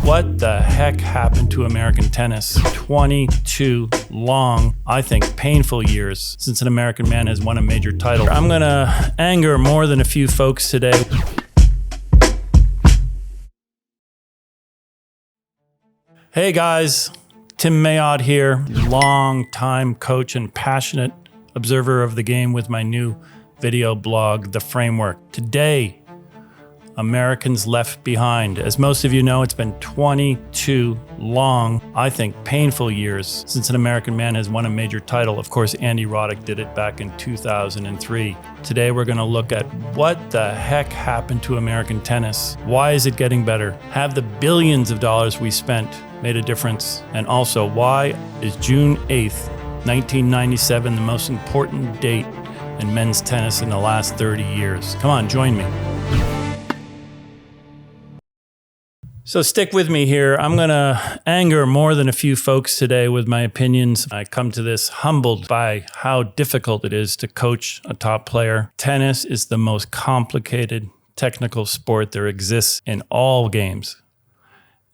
What the heck happened to American tennis? 22 long, I think painful years since an American man has won a major title. I'm gonna anger more than a few folks today. Hey guys, Tim Mayotte here, long-time coach and passionate observer of the game with my new video blog, The Framework. Today, Americans left behind. As most of you know, it's been 22 long, I think painful years since an American man has won a major title. Of course, Andy Roddick did it back in 2003. Today, we're gonna look at what the heck happened to American tennis? Why is it getting better? Have the billions of dollars we spent made a difference? And also, why is June 8th, 1997 the most important date in men's tennis in the last 30 years? Come on, join me. So stick with me here. I'm going to anger more than a few folks today with my opinions. I come to this humbled by how difficult it is to coach a top player. Tennis is the most complicated technical sport there exists in all games.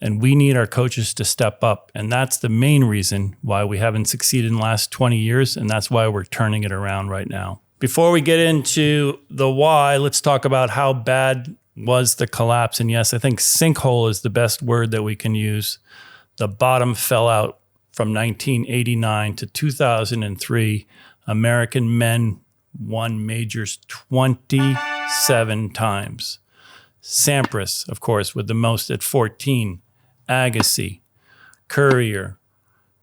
And we need our coaches to step up. And that's the main reason why we haven't succeeded in the last 20 years. And that's why we're turning it around right now. Before we get into the why, let's talk about how bad was the collapse. And yes, I think sinkhole is the best word that we can use. The bottom fell out from 1989 to 2003. American men won majors 27 times. Sampras, of course, with the most at 14. Agassi, Courier,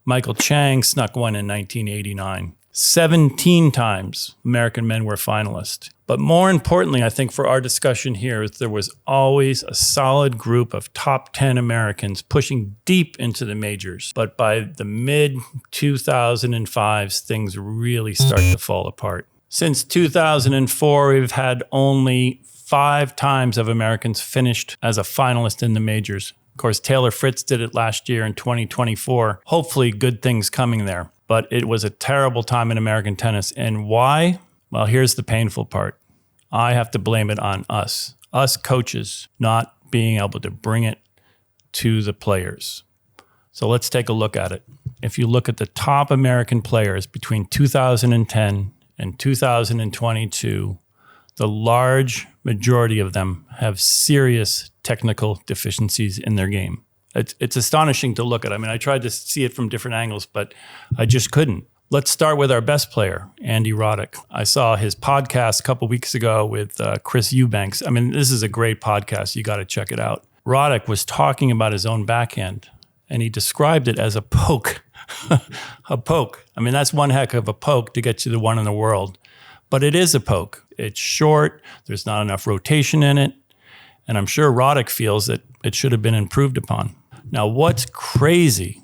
Michael Chang snuck one in 1989. 17 times American men were finalists. But more importantly, I think for our discussion here, is there was always a solid group of top 10 Americans pushing deep into the majors. But by the mid-2005s, things really start to fall apart. Since 2004, we've had only 5 times of Americans finished as a finalist in the majors. Of course, Taylor Fritz did it last year in 2024. Hopefully good things coming there. But it was a terrible time in American tennis. And why? Well, here's the painful part. I have to blame it on us coaches, not being able to bring it to the players. So let's take a look at it. If you look at the top American players between 2010 and 2022, the large majority of them have serious technical deficiencies in their game. It's astonishing to look at. I mean, I tried to see it from different angles, but I just couldn't. Let's start with our best player, Andy Roddick. I saw his podcast a couple weeks ago with Chris Eubanks. I mean, this is a great podcast. You got to check it out. Roddick was talking about his own backhand, and he described it as a poke. A poke. I mean, that's one heck of a poke to get you the one in the world. But it is a poke. It's short. There's not enough rotation in it. And I'm sure Roddick feels that it should have been improved upon. Now, what's crazy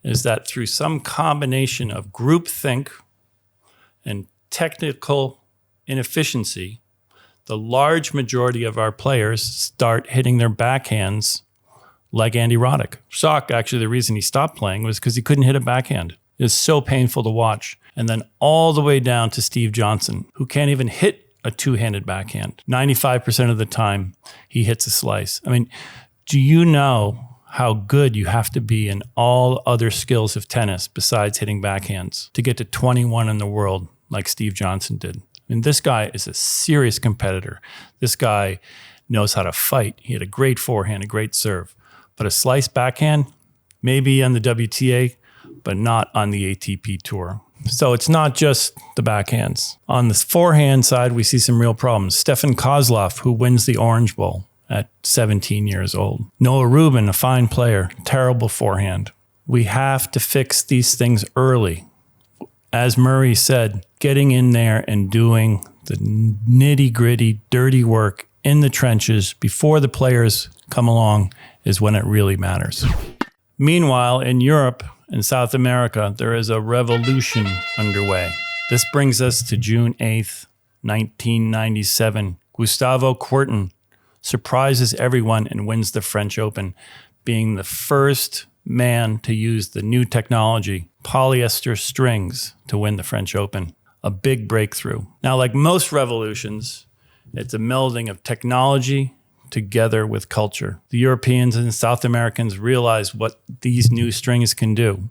is that through some combination of groupthink and technical inefficiency, the large majority of our players start hitting their backhands like Andy Roddick. Sock, actually, the reason he stopped playing was because he couldn't hit a backhand. It was so painful to watch. And then all the way down to Steve Johnson, who can't even hit a two-handed backhand. 95% of the time, he hits a slice. I mean, do you know how good you have to be in all other skills of tennis besides hitting backhands to get to 21 in the world like Steve Johnson did? I mean, this guy is a serious competitor. This guy knows how to fight. He had a great forehand, a great serve. But a slice backhand, maybe on the WTA, but not on the ATP Tour. So it's not just the backhands. On the forehand side, we see some real problems. Stefan Kozlov, who wins the Orange Bowl at 17 years old. Noah Rubin, a fine player, terrible forehand. We have to fix these things early. As Murray said, getting in there and doing the nitty-gritty, dirty work in the trenches before the players come along is when it really matters. Meanwhile, in Europe and South America, there is a revolution underway. This brings us to June 8th, 1997. Gustavo Kuerten surprises everyone and wins the French Open, being the first man to use the new technology, polyester strings, to win the French Open. A big breakthrough. Now, like most revolutions, it's a melding of technology, together with culture. The Europeans and South Americans realize what these new strings can do.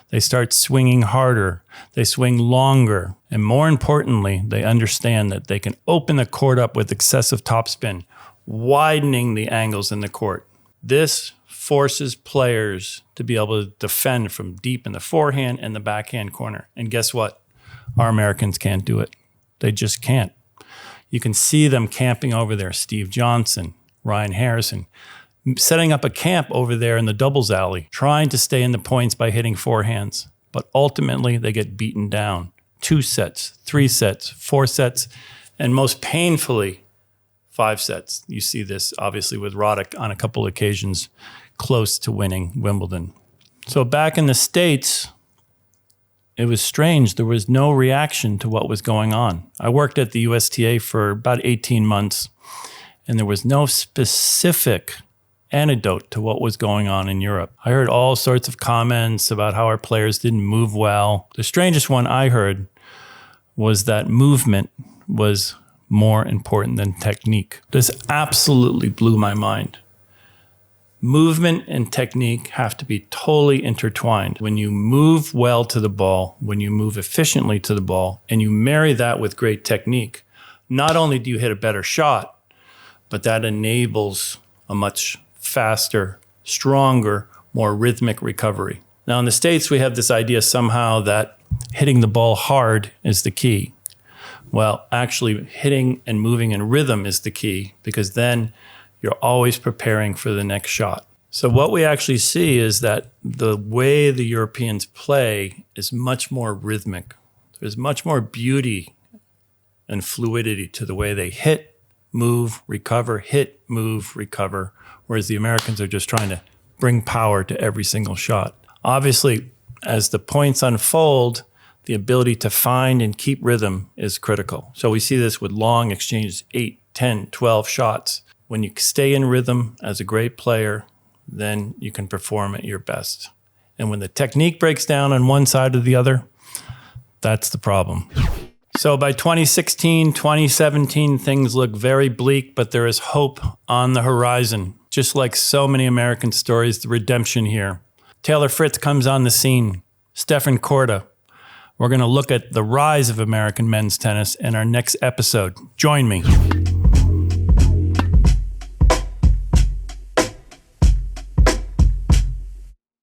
They start swinging harder, they swing longer, and more importantly, they understand that they can open the court up with excessive topspin, widening the angles in the court. This forces players to be able to defend from deep in the forehand and the backhand corner. And guess what? Our Americans can't do it. They just can't. You can see them camping over there. Steve Johnson, Ryan Harrison, setting up a camp over there in the doubles alley, trying to stay in the points by hitting forehands. But ultimately, they get beaten down. 2 sets, 3 sets, 4 sets, and most painfully, 5 sets. You see this obviously with Roddick on a couple occasions close to winning Wimbledon. So back in the States, it was strange. There was no reaction to what was going on. I worked at the USTA for about 18 months, and there was no specific antidote to what was going on in Europe. I heard all sorts of comments about how our players didn't move well. The strangest one I heard was that movement was more important than technique. This absolutely blew my mind. Movement and technique have to be totally intertwined. When you move well to the ball, when you move efficiently to the ball, and you marry that with great technique, not only do you hit a better shot, but that enables a much faster, stronger, more rhythmic recovery. Now in the States, we have this idea somehow that hitting the ball hard is the key. Well, actually hitting and moving in rhythm is the key, because then you're always preparing for the next shot. So what we actually see is that the way the Europeans play is much more rhythmic. There's much more beauty and fluidity to the way they hit, move, recover, hit, move, recover, whereas the Americans are just trying to bring power to every single shot. Obviously, as the points unfold, the ability to find and keep rhythm is critical. So we see this with long exchanges, 8, 10, 12 shots. When you stay in rhythm as a great player, then you can perform at your best. And when the technique breaks down on one side or the other, that's the problem. So by 2016, 2017, things look very bleak, but there is hope on the horizon. Just like so many American stories, the redemption here. Taylor Fritz comes on the scene. Stefan Korda. We're going to look at the rise of American men's tennis in our next episode. Join me.